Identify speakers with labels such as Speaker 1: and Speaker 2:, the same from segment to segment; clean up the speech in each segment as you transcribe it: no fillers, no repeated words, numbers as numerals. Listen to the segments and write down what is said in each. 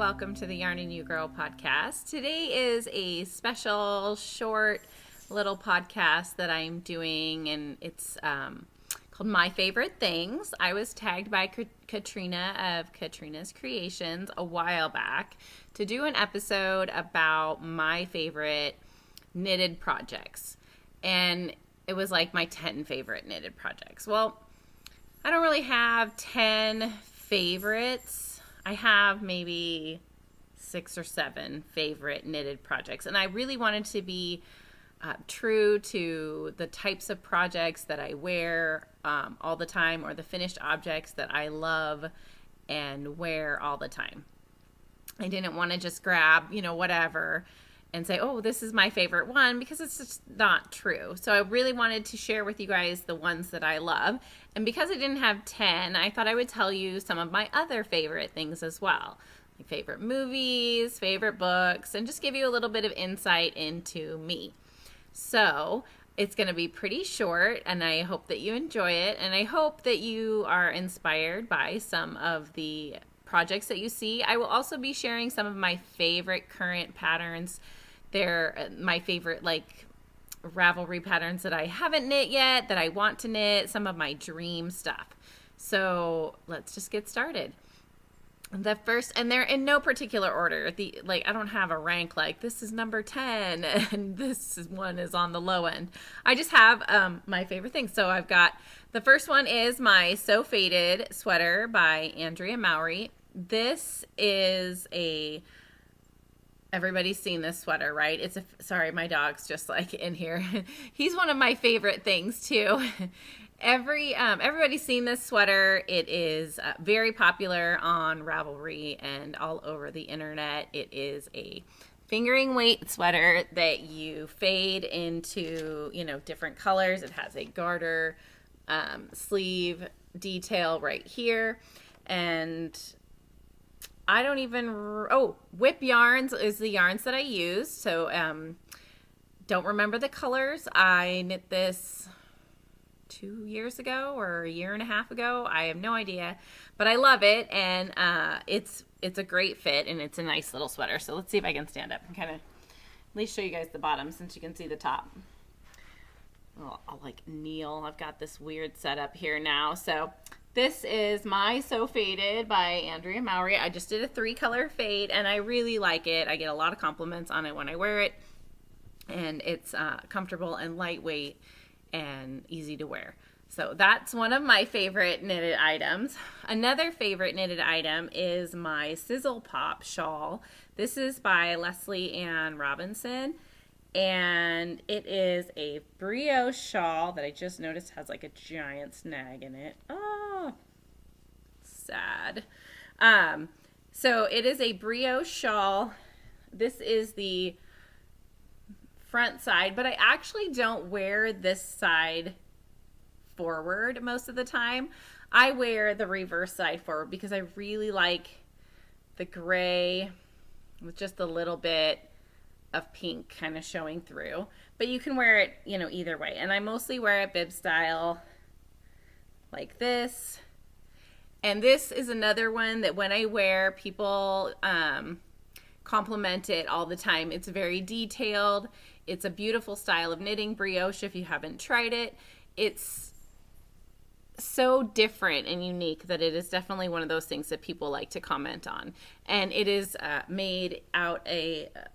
Speaker 1: Welcome to the Yarning You Girl podcast. Today is a special, short, little podcast that I'm doing, and it's called My Favorite Things. I was tagged by Katrina of Katrina's Creations a while back to do an episode about my favorite knitted projects. And it was like my 10 favorite knitted projects. Well, I don't really have 10 favorites. I have maybe 6 or 7 favorite knitted projects. And I really wanted to be true to the types of projects that I wear all the time, or the finished objects that I love and wear all the time. I didn't want to just grab, whatever and say, oh, this is my favorite one, because it's just not true. So I really wanted to share with you guys the ones that I love. And because I didn't have 10, I thought I would tell you some of my other favorite things as well. My favorite movies, favorite books, and just give you a little bit of insight into me. So it's going to be pretty short, and I hope that you enjoy it. And I hope that you are inspired by some of the projects that you see. I will also be sharing some of my favorite current patterns. They're my favorite Ravelry patterns that I haven't knit yet, that I want to knit, some of my dream stuff. So let's just get started. The first, and they're in no particular order. I don't have a rank like this is number 10 and one is on the low end. I just have my favorite things. So I've got, the first one is my So Faded sweater by Andrea Mowry. This is everybody's seen this sweater, right? Sorry, my dog's just in here. He's one of my favorite things too. Everybody's seen this sweater. It is very popular on Ravelry and all over the internet. It is a fingering weight sweater that you fade into, different colors. It has a garter sleeve detail right here. And Whip Yarns is the yarns that I use. So don't remember the colors. I knit this 2 years ago or a year and a half ago. I have no idea, but I love it, and it's a great fit, and it's a nice little sweater. So let's see if I can stand up and kind of at least show you guys the bottom, since you can see the top. I'll kneel. I've got this weird setup here now. So this is my So Faded by Andrea Mowry. I just did a 3-color fade, and I really like it. I get a lot of compliments on it when I wear it, and it's comfortable and lightweight and easy to wear. So that's one of my favorite knitted items. Another favorite knitted item is my Sizzle Pop shawl. This is by Leslie Ann Robinson, and it is a brioche shawl that I just noticed has a giant snag in it. Oh, sad. So it is a brioche shawl. This is the front side, but I actually don't wear this side forward most of the time. I wear the reverse side forward because I really like the gray with just a little bit of pink kind of showing through, but you can wear it either way, and I mostly wear it bib style like this. And this is another one that when I wear, people compliment it all the time. It's very detailed. It's a beautiful style of knitting, brioche. If you haven't tried it, it's so different and unique that it is definitely one of those things that people like to comment on. And it is made out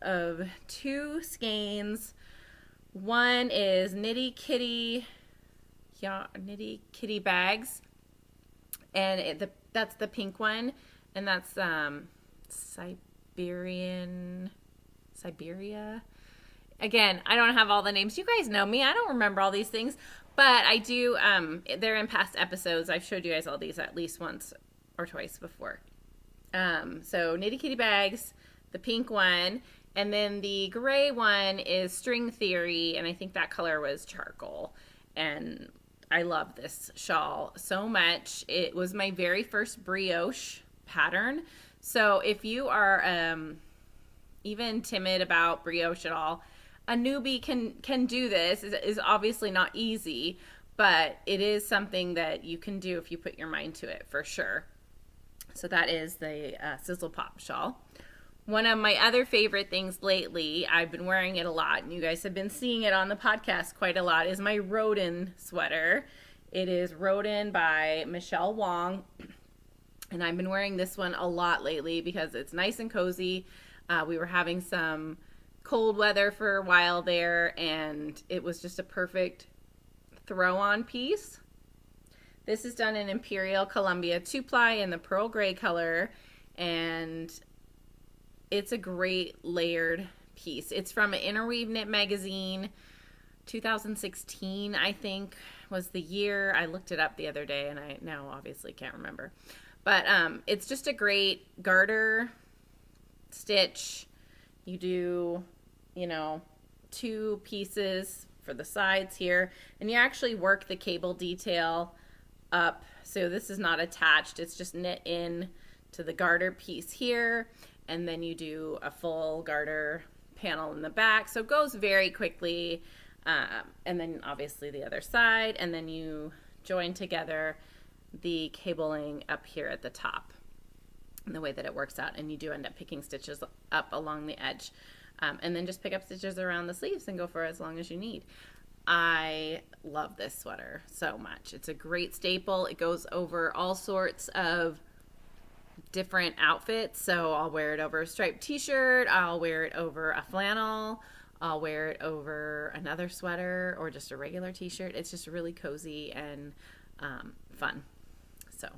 Speaker 1: of 2 skeins. One is Nitty Kitty bags, and that's the pink one, and that's Siberia. Again, I don't have all the names. You guys know me. I don't remember all these things, but I do. They're in past episodes. I've showed you guys all these at least once or twice before. So Nitty Kitty bags, the pink one, and then the gray one is String Theory, and I think that color was charcoal. And I love this shawl so much. It was my very first brioche pattern. So if you are even timid about brioche at all, a newbie can do this. Is obviously not easy, but it is something that you can do if you put your mind to it, for sure. So that is the Sizzle Pop shawl. One of my other favorite things lately, I've been wearing it a lot, and you guys have been seeing it on the podcast quite a lot, is my Rodin sweater. It is Rodin by Michelle Wong, and I've been wearing this one a lot lately because it's nice and cozy. We were having some cold weather for a while there, and it was just a perfect throw-on piece. This is done in Imperial Columbia 2-ply in the pearl gray color, and it's a great layered piece. It's from an Interweave Knit magazine. 2016, I think, was the year. I looked it up the other day, and I now obviously can't remember. But it's just a great garter stitch. You do, 2 pieces for the sides here, and you actually work the cable detail up. So this is not attached. It's just knit in to the garter piece here. And then you do a full garter panel in the back. So it goes very quickly. And then obviously the other side. And then you join together the cabling up here at the top. And the way that it works out. And you do end up picking stitches up along the edge. And then just pick up stitches around the sleeves and go for as long as you need. I love this sweater so much. It's a great staple. It goes over all sorts of different outfits. So I'll wear it over a striped t-shirt, I'll wear it over a flannel, I'll wear it over another sweater or just a regular t-shirt. It's just really cozy and fun. So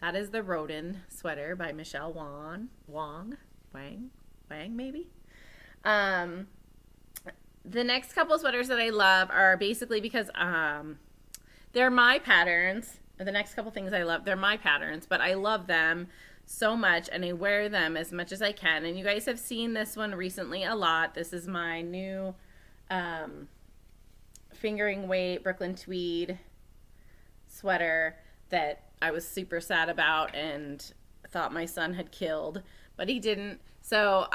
Speaker 1: that is the Rodin sweater by Michelle Wang maybe. The next couple sweaters that I love are basically because they're my patterns. The next couple things I love, they're my patterns, but I love them so much and I wear them as much as I can. And you guys have seen this one recently a lot. This is my new fingering weight Brooklyn tweed sweater that I was super sad about and thought my son had killed, but he didn't. So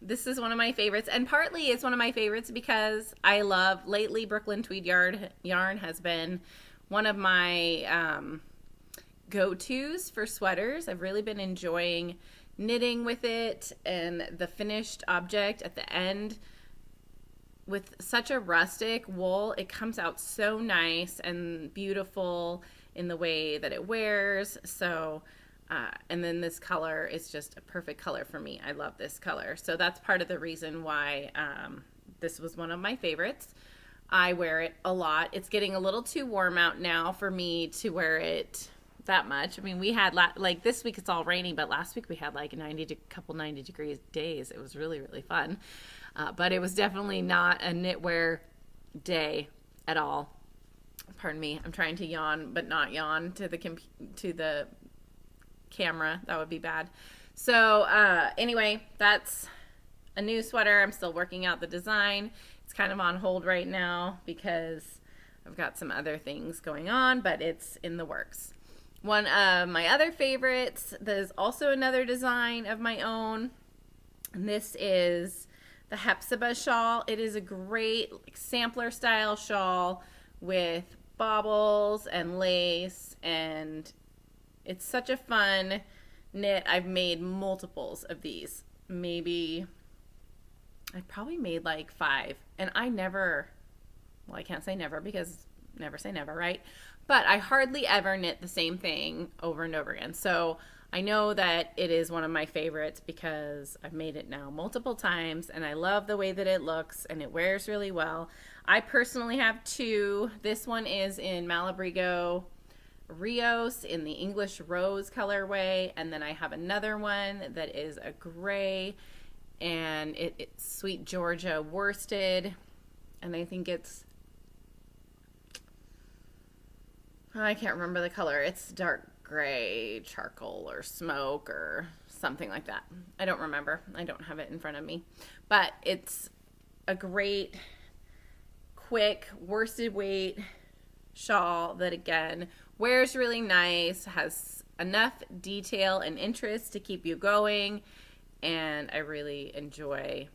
Speaker 1: this is one of my favorites, and partly it's one of my favorites because I love, lately Brooklyn tweed yarn has been one of my go-tos for sweaters. I've really been enjoying knitting with it, and the finished object at the end with such a rustic wool, it comes out so nice and beautiful in the way that it wears. So and then this color is just a perfect color for me. I love this color. So that's part of the reason why this was one of my favorites. I wear it a lot. It's getting a little too warm out now for me to wear it that much. I mean, we had like this week it's all rainy, but last week we had like 90 degree days. It was really, really fun. But it was definitely not a knitwear day at all. Pardon me. I'm trying to yawn, but not yawn to the camera. That would be bad. So anyway, that's a new sweater. I'm still working out the design. It's kind of on hold right now because I've got some other things going on, but it's in the works. One of my other favorites, there's also another design of my own, and this is the Hepzibah shawl. It is a great sampler style shawl with baubles and lace, and it's such a fun knit. I've made multiples of these. Maybe I've probably made like 5, and I can't say never because never say never, right? But I hardly ever knit the same thing over and over again. So I know that it is one of my favorites because I've made it now multiple times, and I love the way that it looks, and it wears really well. I personally have 2. This one is in Malabrigo Rios in the English Rose colorway, and then I have another one that is a gray, and it's Sweet Georgia worsted, and I think I can't remember the color. It's dark gray, charcoal, or smoke, or something like that. I don't remember. I don't have it in front of me. But it's a great, quick, worsted weight shawl that, again, wears really nice, has enough detail and interest to keep you going, and I really enjoy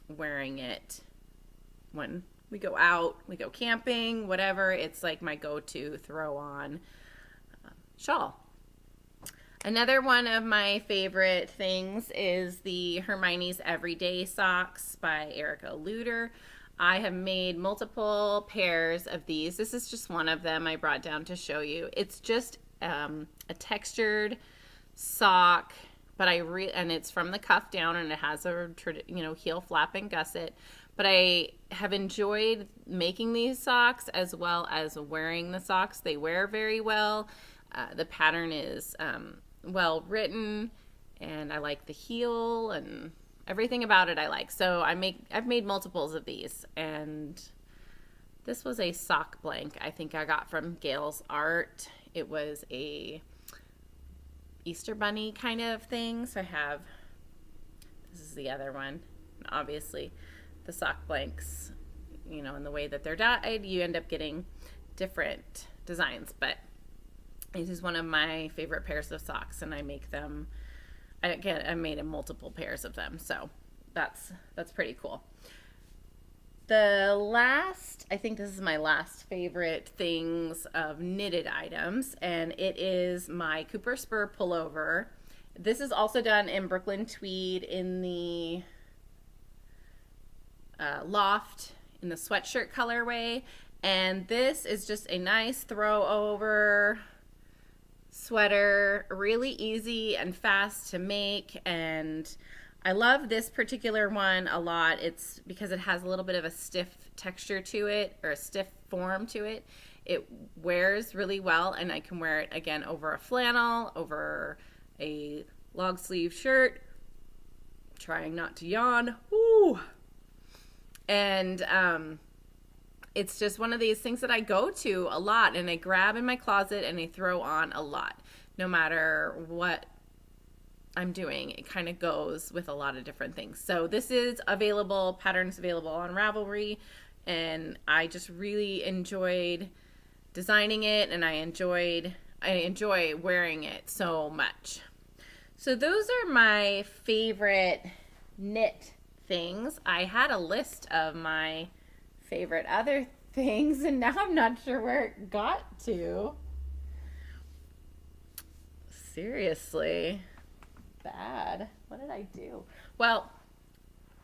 Speaker 1: wearing it when we go out, we go camping, whatever. It's like my go-to throw-on shawl. Another one of my favorite things is the Hermione's Everyday Socks by Erica Luder. I have made multiple pairs of these. This is just one of them I brought down to show you. It's just a textured sock, but and it's from the cuff down, and it has a heel flap and gusset. But I have enjoyed making these socks as well as wearing the socks. They wear very well. The pattern is well written, and I like the heel and everything about it I like. So I've made multiples of these, and this was a sock blank I think I got from Gail's Art. It was a Easter bunny kind of thing. So this is the other one. Obviously the sock blanks, in the way that they're dyed, you end up getting different designs, but this is one of my favorite pairs of socks, and I make them. I made multiple pairs of them, so that's pretty cool. I think this is my last favorite things of knitted items, and it is my Cooper Spur pullover. This is also done in Brooklyn tweed in the loft in the sweatshirt colorway, and this is just a nice throw over sweater, really easy and fast to make, and I love this particular one a lot. It's because it has a little bit of a stiff texture to it, or a stiff form to it. It wears really well, and I can wear it again over a flannel, over a long sleeve shirt, trying not to yawn. Ooh. And it's just one of these things that I go to a lot, and I grab in my closet and I throw on a lot. No matter what I'm doing, it kind of goes with a lot of different things. So this is available, patterns available on Ravelry, and I just really enjoyed designing it, and I enjoy wearing it so much. So those are my favorite knit things. I had a list of my favorite other things, and now I'm not sure where it got to. Seriously, bad. What did I do? Well,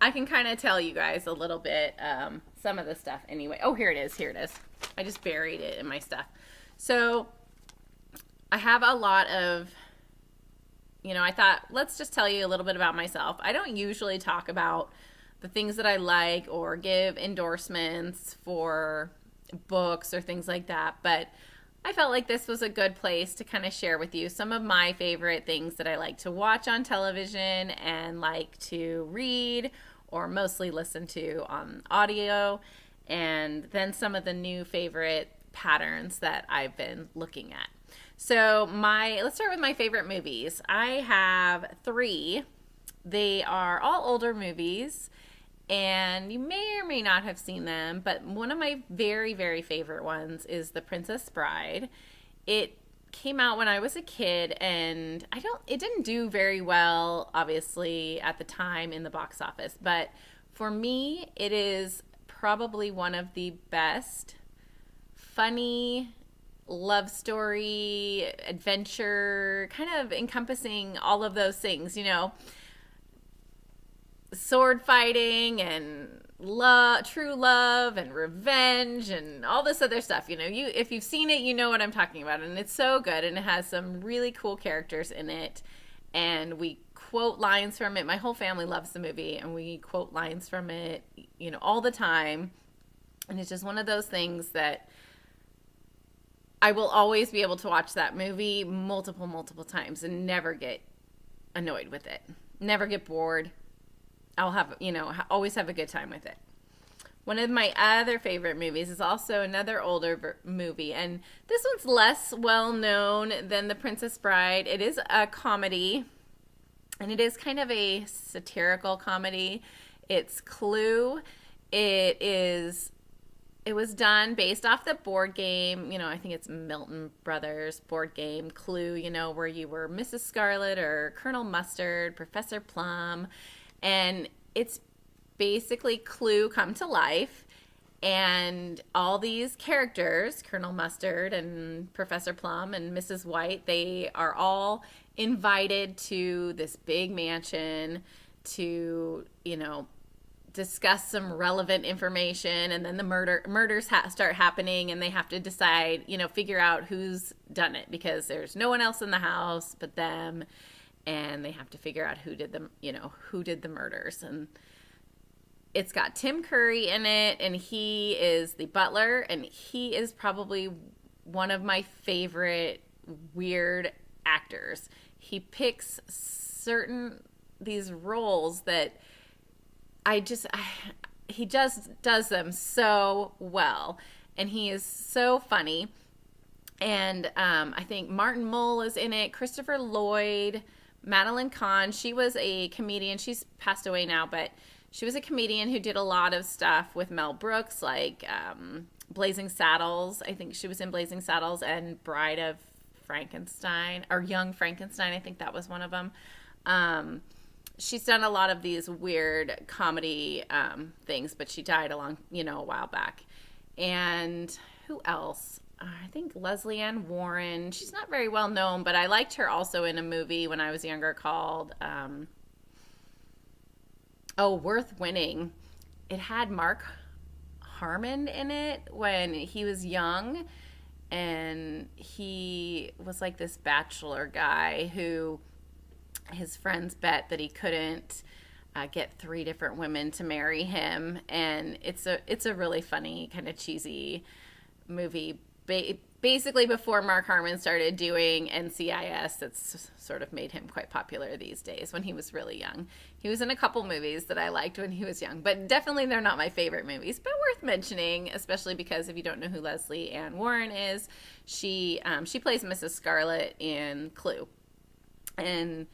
Speaker 1: I can kind of tell you guys a little bit, some of the stuff anyway. Oh, here it is. I just buried it in my stuff. So I have a lot of, I thought, let's just tell you a little bit about myself. I don't usually talk about the things that I like or give endorsements for books or things like that, but I felt like this was a good place to kind of share with you some of my favorite things that I like to watch on television and like to read or mostly listen to on audio, and then some of the new favorite patterns that I've been looking at. So let's start with my favorite movies. I have 3. They are all older movies, and you may or may not have seen them, but one of my very, very favorite ones is The Princess Bride. It came out when I was a kid, and it didn't do very well, obviously, at the time in the box office, but for me, it is probably one of the best funny love story, adventure, kind of encompassing all of those things, sword fighting and true love and revenge and all this other stuff. If you've seen it, you know what I'm talking about, and it's so good, and it has some really cool characters in it, and we quote lines from it. My whole family loves the movie, and we quote lines from it, all the time, and it's just one of those things that I will always be able to watch that movie multiple times and never get annoyed with it, never get bored. I'll have, always have a good time with it. One of my other favorite movies is also another older movie, and this one's less well known than The Princess Bride. It is a comedy, and it is kind of a satirical comedy. It's Clue. It was done based off the board game, I think it's Milton Brothers board game, Clue, where you were Mrs. Scarlet or Colonel Mustard, Professor Plum, and it's basically Clue come to life, And all these characters, Colonel Mustard and Professor Plum and Mrs. White, they are all invited to this big mansion to, discuss some relevant information. And then the murders start happening, and they have to decide, figure out who's done it, because there's no one else in the house but them. And they have to figure out who did the murders. And it's got Tim Curry in it, and he is the butler, and he is probably one of my favorite weird actors. He picks these roles that he just does them so well, and he is so funny. And I think Martin Mull is in it, Christopher Lloyd, Madeline Kahn. She was a comedian. She's passed away now, but she was a comedian who did a lot of stuff with Mel Brooks, like Blazing Saddles. I think she was in Blazing Saddles and Bride of Frankenstein, or Young Frankenstein. I think that was one of them. She's done a lot of these weird comedy things, but she died a while back. And who else? I think Leslie Ann Warren. She's not very well known, but I liked her also in a movie when I was younger called Worth Winning. It had Mark Harmon in it when he was young, and he was like this bachelor guy who his friends bet that he couldn't get 3 different women to marry him. And it's a really funny, kind of cheesy movie. Basically, before Mark Harmon started doing NCIS, it's sort of made him quite popular these days. When he was really young, he was in a couple movies that I liked when he was young, but definitely they're not my favorite movies, but worth mentioning, especially because if you don't know who Leslie Ann Warren is, she plays Mrs. Scarlet in Clue. And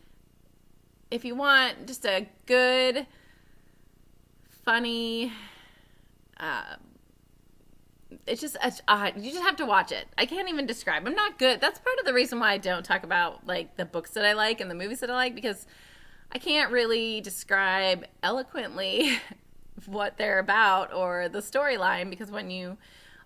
Speaker 1: if you want just a good, funny, it's just you just have to watch it. I can't even describe. I'm not good. That's part of the reason why I don't talk about like the books that I like and the movies that I like, because I can't really describe eloquently what they're about or the storyline, because when you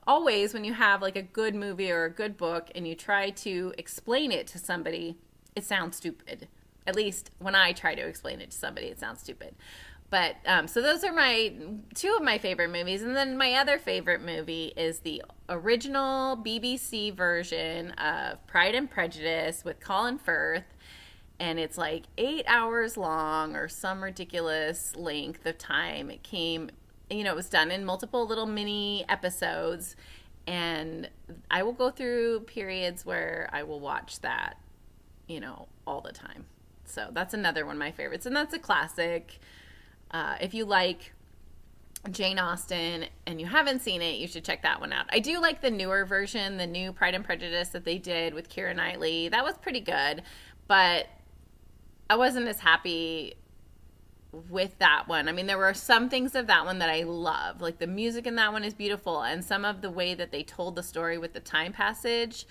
Speaker 1: have like a good movie or a good book and you try to explain it to somebody, it sounds stupid. At least when I try to explain it to somebody, it sounds stupid. But so those are my 2 of my favorite movies. And then my other favorite movie is the original BBC version of Pride and Prejudice with Colin Firth. And it's like 8 hours long or some ridiculous length of time. It came, it was done in multiple little mini episodes. And I will go through periods where I will watch that, all the time. So that's another one of my favorites. And that's a classic. If you like Jane Austen and you haven't seen it, you should check that one out. I do like the newer version, the new Pride and Prejudice that they did with Keira Knightley. That was pretty good, but I wasn't as happy with that one. I mean, there were some things of that one that I love. Like the music in that one is beautiful, and some of the way that they told the story with the time passage,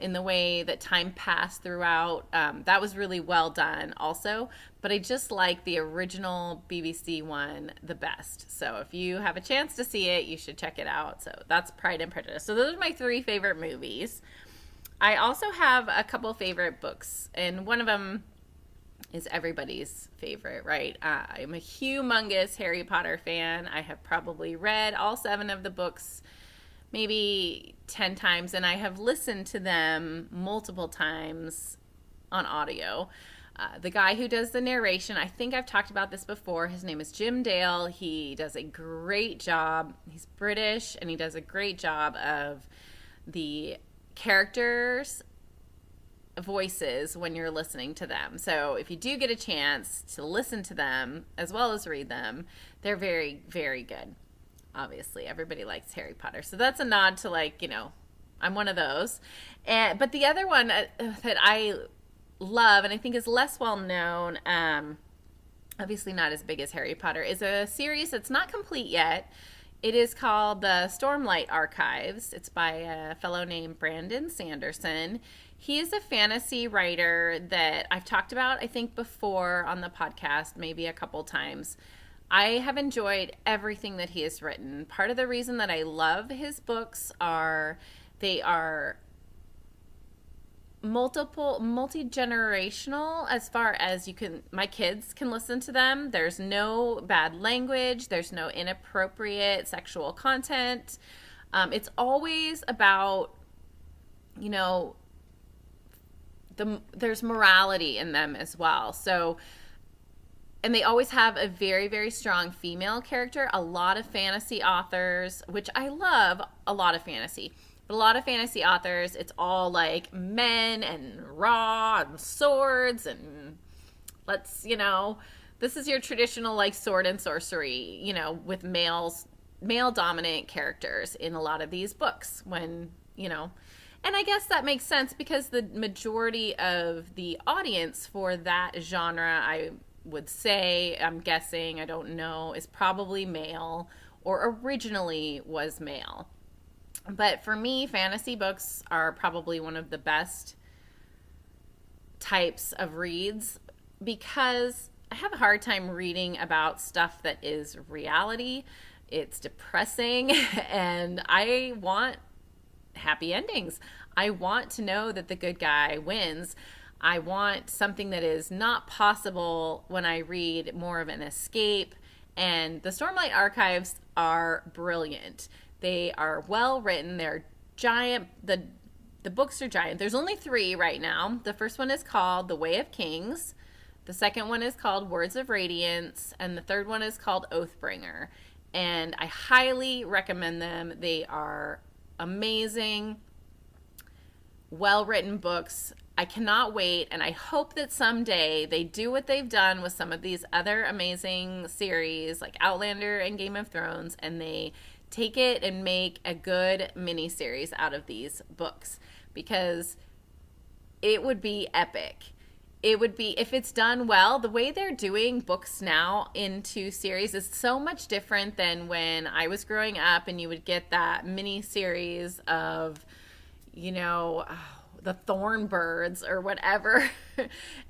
Speaker 1: in the way that time passed throughout, that was really well done also. But I just like the original BBC one the best. So if you have a chance to see it, you should check it out. So that's Pride and Prejudice. So those are my 3 favorite movies. I also have a couple favorite books, and one of them is everybody's favorite, right? I'm a humongous Harry Potter fan. I have probably read all 7 of the books maybe 10 times, and I have listened to them multiple times on audio. The guy who does the narration, I think I've talked about this before, his name is Jim Dale. He does a great job. He's British, and he does a great job of the characters' voices when you're listening to them. So if you do get a chance to listen to them as well as read them, they're very, very good. Obviously, everybody likes Harry Potter. So that's a nod to, I'm one of those. But the other one that I love, and I think is less well known, obviously not as big as Harry Potter, is a series that's not complete yet. It is called the Stormlight Archives. It's by a fellow named Brandon Sanderson. He is a fantasy writer that I've talked about, I think, before on the podcast, maybe a couple times. I have enjoyed everything that he has written. Part of the reason that I love his books are they are multi-generational, as far as my kids can listen to them. There's no bad language, there's no inappropriate sexual content. It's always about, you know, there's morality in them as well. So, and they always have a very, very strong female character. A lot of fantasy authors, which I love, a lot of fantasy. But a lot of fantasy authors, it's all like men and raw and swords and this is your traditional like sword and sorcery, with male dominant characters in a lot of these books and I guess that makes sense because the majority of the audience for that genre, I would say, I'm guessing, I don't know, is probably male or originally was male. But for me, fantasy books are probably one of the best types of reads because I have a hard time reading about stuff that is reality. It's depressing and I want happy endings. I want to know that the good guy wins. I want something that is not possible when I read, more of an escape. And the Stormlight Archives are brilliant. They are well written. They're giant. The books are giant. There's only 3 right now. The first one is called The Way of Kings. The second one is called Words of Radiance. And the third one is called Oathbringer. And I highly recommend them. They are amazing, well-written books. I cannot wait, and I hope that someday they do what they've done with some of these other amazing series like Outlander and Game of Thrones, and they take it and make a good mini-series out of these books, because it would be epic. It would be, if it's done well, the way they're doing books now into series is so much different than when I was growing up and you would get that mini-series of, the Thornbirds or whatever.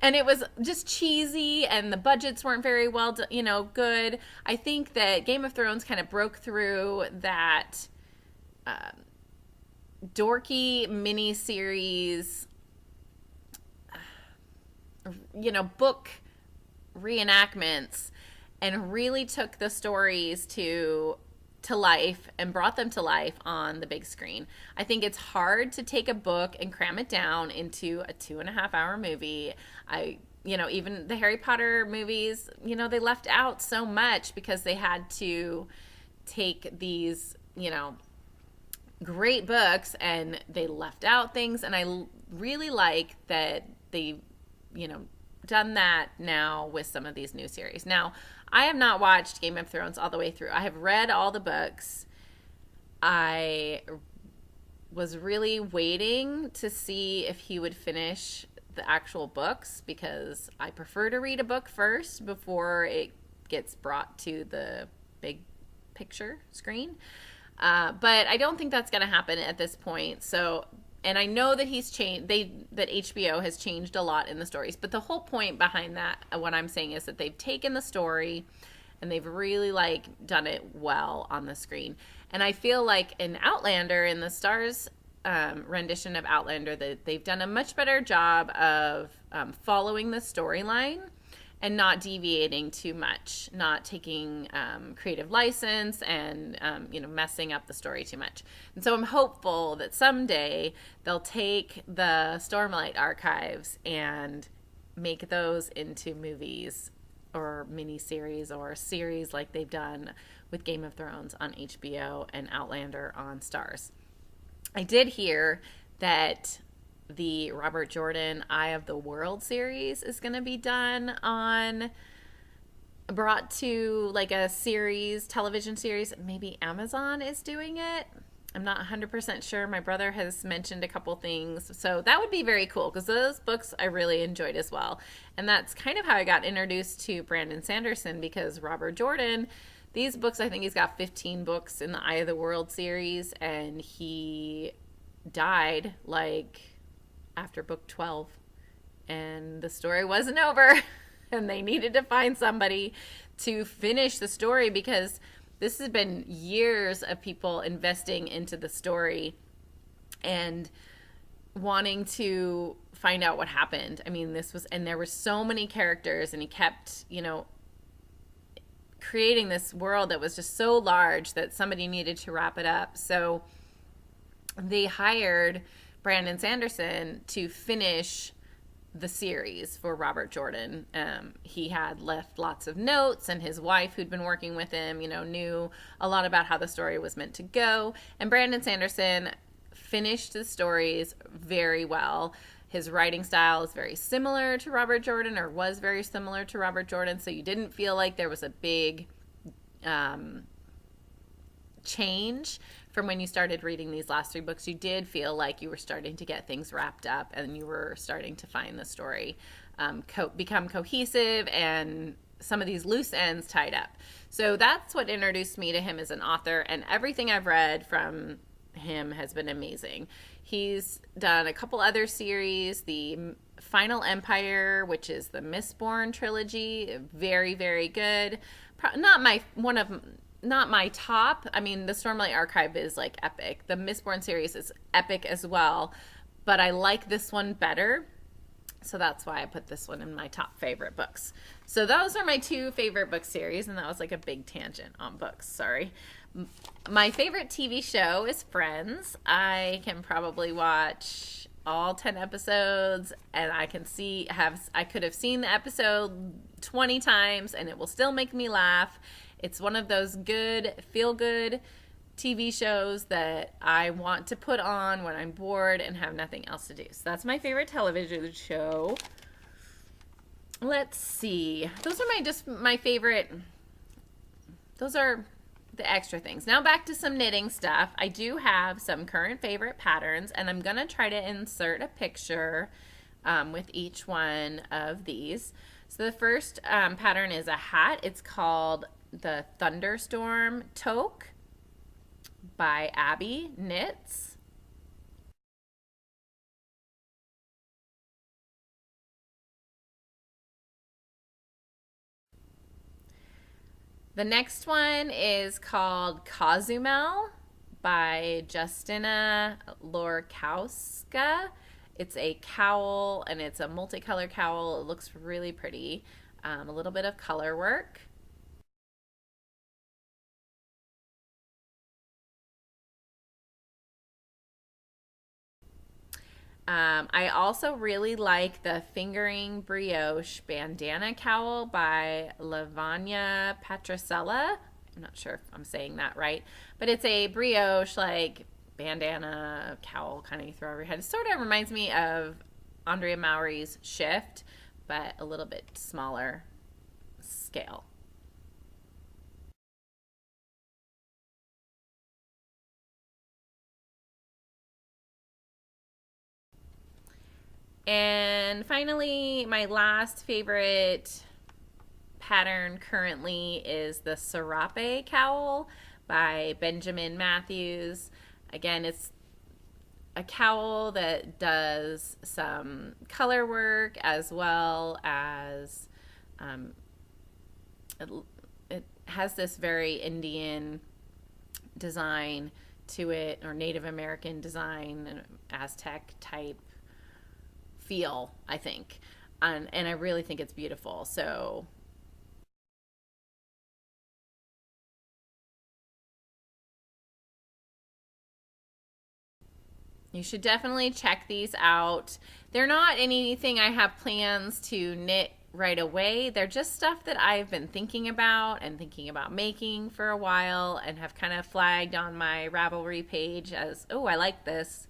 Speaker 1: And it was just cheesy and the budgets weren't very well, good. I think that Game of Thrones kind of broke through that dorky mini-series, book reenactments and really took the stories to life and brought them to life on the big screen. I think it's hard to take a book and cram it down into a 2.5-hour movie. Even the Harry Potter movies, they left out so much because they had to take these, great books and they left out things. And I really like that they, done that now with some of these new series. Now, I have not watched Game of Thrones all the way through. I have read all the books. I was really waiting to see if he would finish the actual books because I prefer to read a book first before it gets brought to the big picture screen. But I don't think that's going to happen at this point. So, and I know that he's changed, that HBO has changed a lot in the stories. But the whole point behind that, what I'm saying is that they've taken the story and they've really done it well on the screen. And I feel like in Outlander, in the Stars rendition of Outlander, that they've done a much better job of following the storyline and not deviating too much, not taking creative license and messing up the story too much. And so I'm hopeful that someday they'll take the Stormlight Archives and make those into movies or miniseries or series like they've done with Game of Thrones on HBO and Outlander on Stars. I did hear that the Robert Jordan Eye of the World series is going to be brought to a series, television series. Maybe Amazon is doing it. I'm not 100% sure. My brother has mentioned a couple things. So that would be very cool because those books I really enjoyed as well. And that's kind of how I got introduced to Brandon Sanderson, because Robert Jordan, these books, I think he's got 15 books in the Eye of the World series, and he died after book 12, and the story wasn't over and they needed to find somebody to finish the story, because this has been years of people investing into the story and wanting to find out what happened. I mean, and there were so many characters, and he kept, creating this world that was just so large that somebody needed to wrap it up. So they hired Brandon Sanderson to finish the series for Robert Jordan. He had left lots of notes, and his wife, who'd been working with him, knew a lot about how the story was meant to go. And Brandon Sanderson finished the stories very well. His writing style is very similar to Robert Jordan, or was very similar to Robert Jordan, so you didn't feel like there was a big change from when you started reading these last 3 books. You did feel like you were starting to get things wrapped up, and you were starting to find the story become cohesive and some of these loose ends tied up. So that's what introduced me to him as an author, and everything I've read from him has been amazing. He's done a couple other series, the Final Empire, which is the Mistborn trilogy, very, very good. Not my top. I mean, the Stormlight Archive is like epic. The Mistborn series is epic as well, but I like this one better. So that's why I put this one in my top favorite books. So those are my 2 favorite book series, and that was like a big tangent on books. Sorry. My favorite TV show is Friends. I can probably watch all 10 episodes, and I could have seen the episode 20 times, and it will still make me laugh. It's one of those good, feel-good TV shows that I want to put on when I'm bored and have nothing else to do. So that's my favorite television show. Let's see. Those are my favorite. Those are the extra things. Now back to some knitting stuff. I do have some current favorite patterns, and I'm going to try to insert a picture with each one of these. So the first pattern is a hat. It's called the Thunderstorm Toque by Abby Knits. The next one is called Cozumel by Justina Lorkowska. It's a cowl, and it's a multicolor cowl. It looks really pretty. A little bit of color work. I also really like the Fingering Brioche Bandana Cowl by Lavanya Patricella. I'm not sure if I'm saying that right, but it's a brioche, like, bandana cowl kind of you throw over your head. It sort of reminds me of Andrea Mowry's Shift, but a little bit smaller scale. And finally, my last favorite pattern currently is the Serape Cowl by Benjamin Matthews. Again, it's a cowl that does some color work, as well as it has this very Indian design to it, or Native American design, and Aztec type feel, I think, and I really think it's beautiful. So you should definitely check these out. They're not anything I have plans to knit right away. They're just stuff that I've been thinking about and thinking about making for a while, and have kind of flagged on my Ravelry page as, oh, I like this.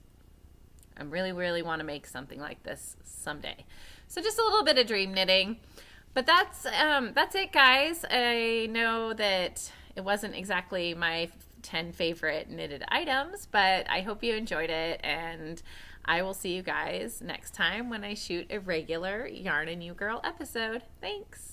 Speaker 1: I really, really want to make something like this someday. So just a little bit of dream knitting. But that's it, guys. I know that it wasn't exactly my 10 favorite knitted items, but I hope you enjoyed it, and I will see you guys next time when I shoot a regular Yarn and You Girl episode. Thanks.